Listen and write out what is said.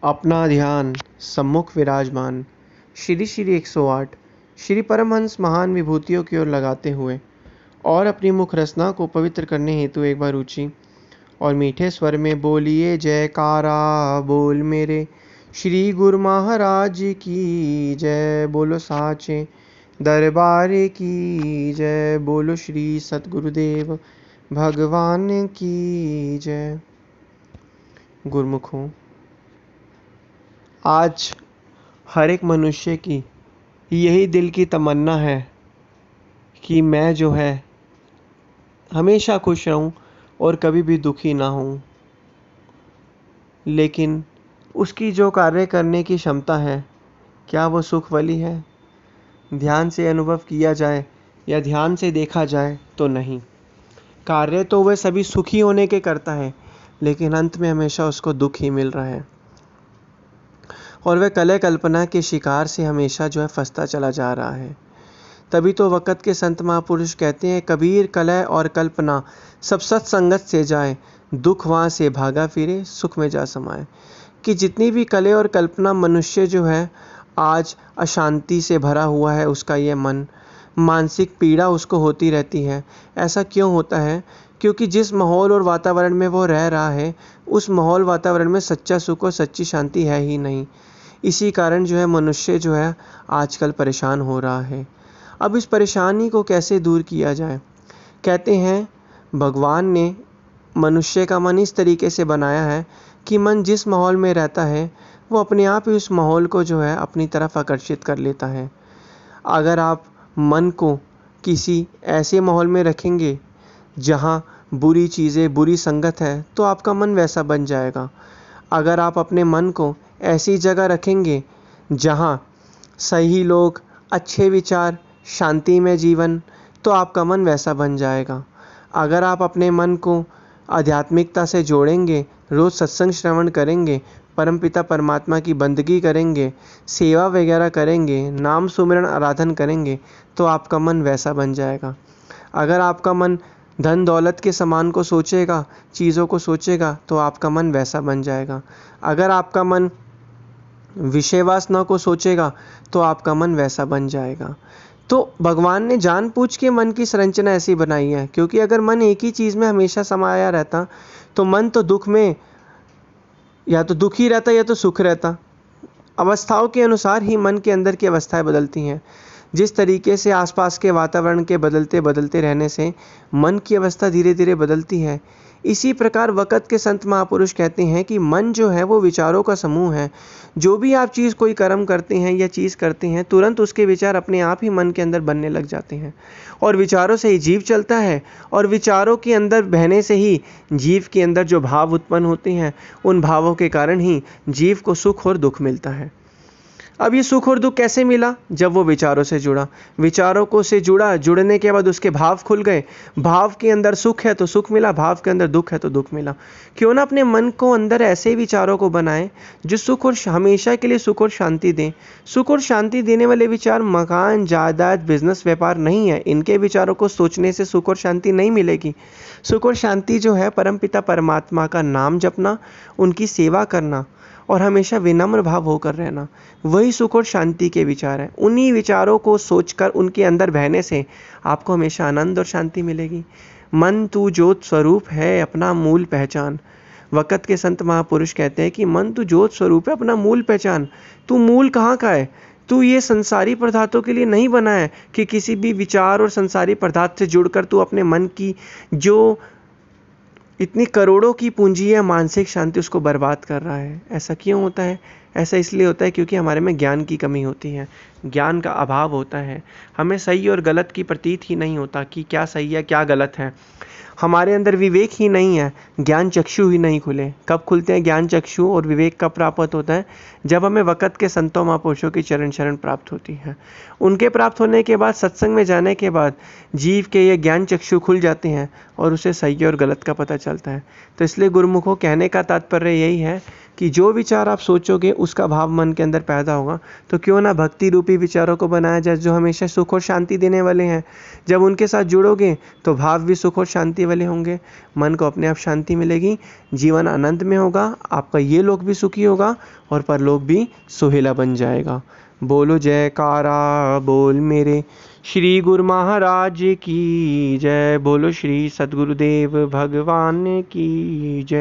अपना ध्यान सम्मुख विराजमान श्री श्री 108 श्री परमहंस महान विभूतियों की ओर लगाते हुए और अपनी मुख रसना को पवित्र करने हेतु एक बार ऊंची और मीठे स्वर में बोलिए जयकारा बोल मेरे श्री गुरु महाराज की जय। बोलो साचे दरबार की जय। बोलो श्री सतगुरुदेव भगवान की जय। गुरुमुखों, आज हर एक मनुष्य की यही दिल की तमन्ना है कि मैं जो है हमेशा खुश रहूं और कभी भी दुखी ना हूं। लेकिन उसकी जो कार्य करने की क्षमता है, क्या वो सुख वाली है? ध्यान से अनुभव किया जाए या ध्यान से देखा जाए तो नहीं। कार्य तो वह सभी सुखी होने के करता है, लेकिन अंत में हमेशा उसको दुख ही मिल रहा है और वह कलह कल्पना के शिकार से हमेशा जो है फंसता चला जा रहा है। तभी तो वक़्त के संत महापुरुष कहते हैं, कबीर कलह और कल्पना सब सत्संगत से जाए, दुख वहाँ से भागा फिरे सुख में जा समाए। कि जितनी भी कलह और कल्पना मनुष्य जो है आज अशांति से भरा हुआ है, उसका यह मन, मानसिक पीड़ा उसको होती रहती है। ऐसा क्यों होता है? क्योंकि जिस माहौल और वातावरण में वो रह रहा है, उस माहौल वातावरण में सच्चा सुख और सच्ची शांति है ही नहीं। इसी कारण जो है मनुष्य जो है आजकल परेशान हो रहा है। अब इस परेशानी को कैसे दूर किया जाए? कहते हैं भगवान ने मनुष्य का मन इस तरीके से बनाया है कि मन जिस माहौल में रहता है वो अपने आप ही उस माहौल को जो है अपनी तरफ आकर्षित कर लेता है। अगर आप मन को किसी ऐसे माहौल में रखेंगे जहाँ बुरी चीज़ें, बुरी संगत है, तो आपका मन वैसा बन जाएगा। अगर आप अपने मन को ऐसी जगह रखेंगे जहाँ सही लोग, अच्छे विचार, शांति में जीवन, तो आपका मन वैसा बन जाएगा। अगर आप अपने मन को आध्यात्मिकता से जोड़ेंगे, रोज़ सत्संग श्रवण करेंगे, परमपिता परमात्मा की बंदगी करेंगे, सेवा वगैरह करेंगे, नाम सुमिरन आराधन करेंगे, तो आपका मन वैसा बन जाएगा। अगर आपका मन धन दौलत के सामान को सोचेगा, चीज़ों को सोचेगा, तो आपका मन वैसा बन जाएगा। अगर आपका मन विषय वासना को सोचेगा, तो आपका मन वैसा बन जाएगा। तो भगवान ने जानबूझ के मन की संरचना ऐसी बनाई है, क्योंकि अगर मन एक ही चीज़ में हमेशा समाया रहता तो मन तो दुख में या तो दुखी रहता या तो सुख रहता। अवस्थाओं के अनुसार ही मन के अंदर की अवस्थाएं बदलती हैं। जिस तरीके से आसपास के वातावरण के बदलते बदलते रहने से मन की अवस्था धीरे धीरे बदलती है, इसी प्रकार वक़्त के संत महापुरुष कहते हैं कि मन जो है वो विचारों का समूह है। जो भी आप चीज़, कोई कर्म करते हैं या चीज़ करते हैं, तुरंत उसके विचार अपने आप ही मन के अंदर बनने लग जाते हैं और विचारों से ही जीव चलता है और विचारों के अंदर बहने से ही जीव के अंदर जो भाव उत्पन्न होते हैं, उन भावों के कारण ही जीव को सुख और दुख मिलता है। अब ये सुख और दुख कैसे मिला? जब वो विचारों से जुड़ा, विचारों को से जुड़ा, जुड़ने के बाद उसके भाव खुल गए। भाव के अंदर सुख है तो सुख मिला, भाव के अंदर दुख है तो दुख मिला। क्यों ना अपने मन को अंदर ऐसे विचारों को बनाएं जो सुख और हमेशा के लिए सुख और शांति दें। सुख और शांति देने वाले विचार मकान, जायदाद, बिजनेस, व्यापार नहीं है। इनके विचारों को सोचने से सुख और शांति नहीं मिलेगी। सुख और शांति जो है परमपिता परमात्मा का नाम जपना, उनकी सेवा करना और हमेशा विनम्र भाव होकर रहना, वही सुख और शांति के विचार हैं। उन्हीं विचारों को सोचकर उनके अंदर बहने से आपको हमेशा आनंद और शांति मिलेगी। मन तू ज्योत स्वरूप है, अपना मूल पहचान। वक़्त के संत महापुरुष कहते हैं कि मन तू ज्योत स्वरूप है, अपना मूल पहचान। तू मूल कहाँ का है? तू ये संसारी पदार्थों के लिए नहीं बना है कि किसी भी विचार और संसारी पदार्थ से जुड़कर तू अपने मन की जो इतनी करोड़ों की पूंजी है मानसिक शांति, उसको बर्बाद कर रहा है। ऐसा क्यों होता है? ऐसा इसलिए होता है क्योंकि हमारे में ज्ञान की कमी होती है, ज्ञान का अभाव होता है। हमें सही और गलत की प्रतीत ही नहीं होता कि क्या सही है क्या गलत है। हमारे अंदर विवेक ही नहीं है, ज्ञान चक्षु ही नहीं खुले। कब खुलते हैं ज्ञान चक्षु और विवेक कब प्राप्त होता है? जब हमें वक़्त के संतों महापुरुषों की चरण शरण प्राप्त होती है। उनके प्राप्त होने के बाद, सत्संग में जाने के बाद जीव के ये ज्ञान चक्षु खुल जाते हैं और उसे सही और गलत का पता चलता है। तो इसलिए गुरुमुखों, कहने का तात्पर्य यही है कि जो विचार आप सोचोगे उसका भाव मन के अंदर पैदा होगा। तो क्यों ना भक्ति रूपी विचारों को बनाया जाए जो हमेशा सुख और शांति देने वाले हैं। जब उनके साथ जुड़ोगे तो भाव भी सुख और शांति वाले होंगे, मन को अपने आप शांति मिलेगी, जीवन आनंद में होगा, आपका ये लोक भी सुखी होगा और परलोक भी सुहेला बन जाएगा। बोलो जयकारा बोल मेरे श्री गुरु महाराज की जय। बोलो श्री सद्गुरुदेव भगवान की जय।